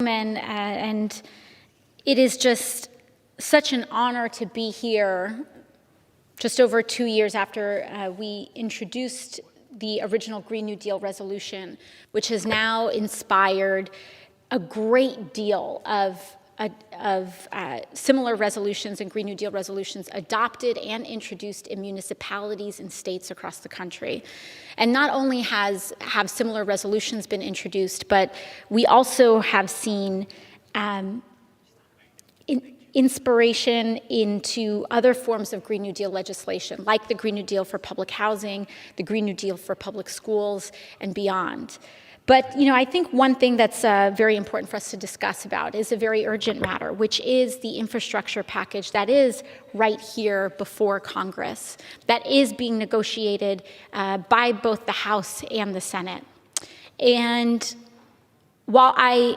And it is just such an honor to be here just over 2 years after we introduced the original Green New Deal resolution, which has now inspired a great deal of similar resolutions and Green New Deal resolutions adopted and introduced in municipalities and states across the country. And not only have similar resolutions been introduced, but we also have seen inspiration into other forms of Green New Deal legislation, like the Green New Deal for public housing, the Green New Deal for public schools, and beyond. But, I think one thing that's very important for us to discuss about is a very urgent matter, which is the infrastructure package that is right here before Congress, that is being negotiated by both the House and the Senate. And while I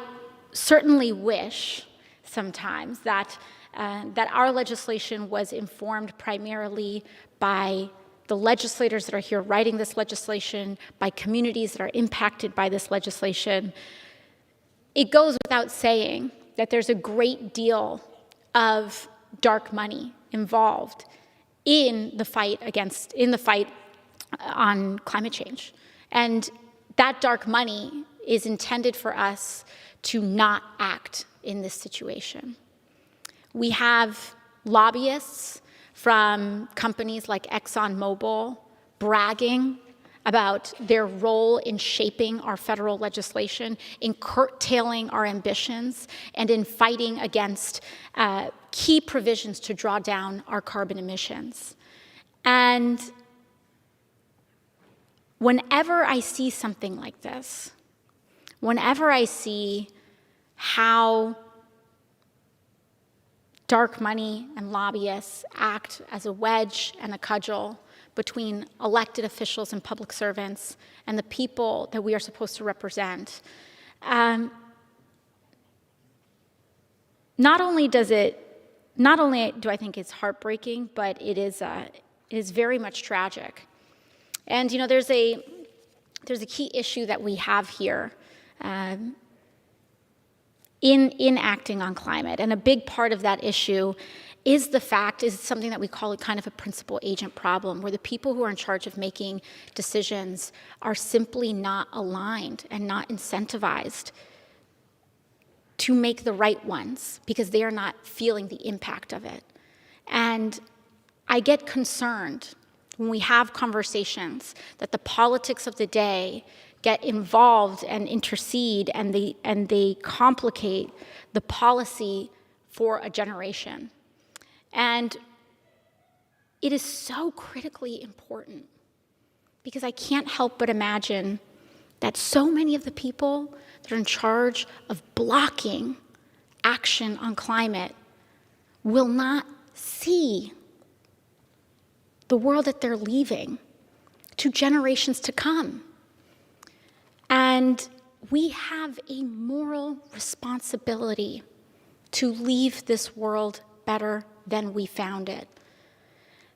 certainly wish sometimes that our legislation was informed primarily by the legislators that are here writing this legislation, by communities that are impacted by this legislation, it goes without saying that there's a great deal of dark money involved in the fight on climate change. And that dark money is intended for us to not act in this situation. We have lobbyists from companies like ExxonMobil bragging about their role in shaping our federal legislation, in curtailing our ambitions, and in fighting against key provisions to draw down our carbon emissions. And whenever I see something like this, whenever I see how dark money and lobbyists act as a wedge and a cudgel between elected officials and public servants and the people that we are supposed to represent, not only do I think it's heartbreaking, but it is very much tragic. And there's a key issue that we have here in acting on climate. And a big part of that issue is something that we call kind of a principal agent problem, where the people who are in charge of making decisions are simply not aligned and not incentivized to make the right ones because they are not feeling the impact of it. And I get concerned when we have conversations that the politics of the day get involved and intercede, and they complicate the policy for a generation. And it is so critically important because I can't help but imagine that so many of the people that are in charge of blocking action on climate will not see the world that they're leaving to generations to come. And we have a moral responsibility to leave this world better than we found it.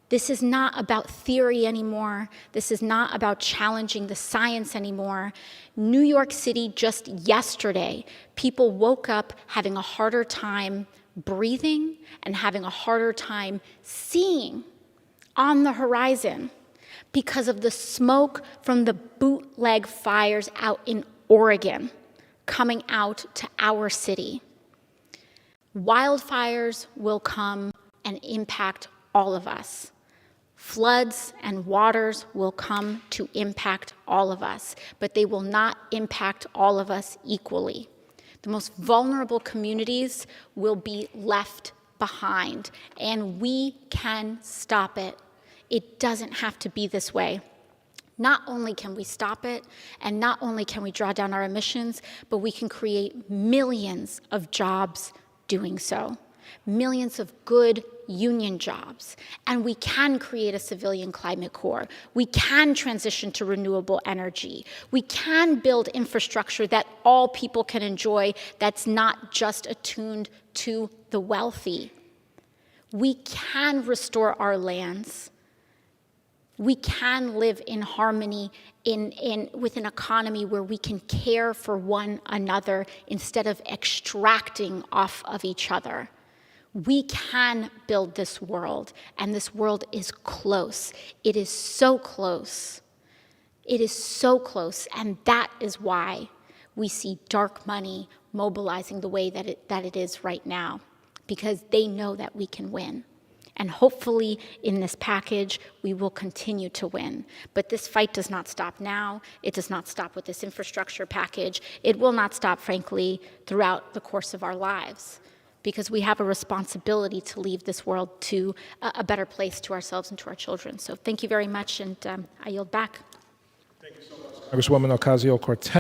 This is not about theory anymore. This is not about challenging the science anymore. New York City, just yesterday, people woke up having a harder time breathing and having a harder time seeing on the horizon because of the smoke from the bootleg fires out in Oregon coming out to our city. Wildfires will come and impact all of us. Floods and waters will come to impact all of us, but they will not impact all of us equally. The most vulnerable communities will be left behind, and we can stop it. It doesn't have to be this way. Not only can we stop it, and not only can we draw down our emissions, but we can create millions of jobs doing so. Millions of good union jobs. And we can create a civilian climate corps. We can transition to renewable energy. We can build infrastructure that all people can enjoy that's not just attuned to the wealthy. We can restore our lands We can live in harmony with an economy where we can care for one another instead of extracting off of each other. We can build this world, and this world is close. It is so close. It is so close, and that is why we see dark money mobilizing the way that it is right now, because they know that we can win. And hopefully in this package, we will continue to win. But this fight does not stop now. It does not stop with this infrastructure package. It will not stop, frankly, throughout the course of our lives, because we have a responsibility to leave this world to a better place to ourselves and to our children. So thank you very much, and I yield back. Thank you so much, Congresswoman Ocasio-Cortez.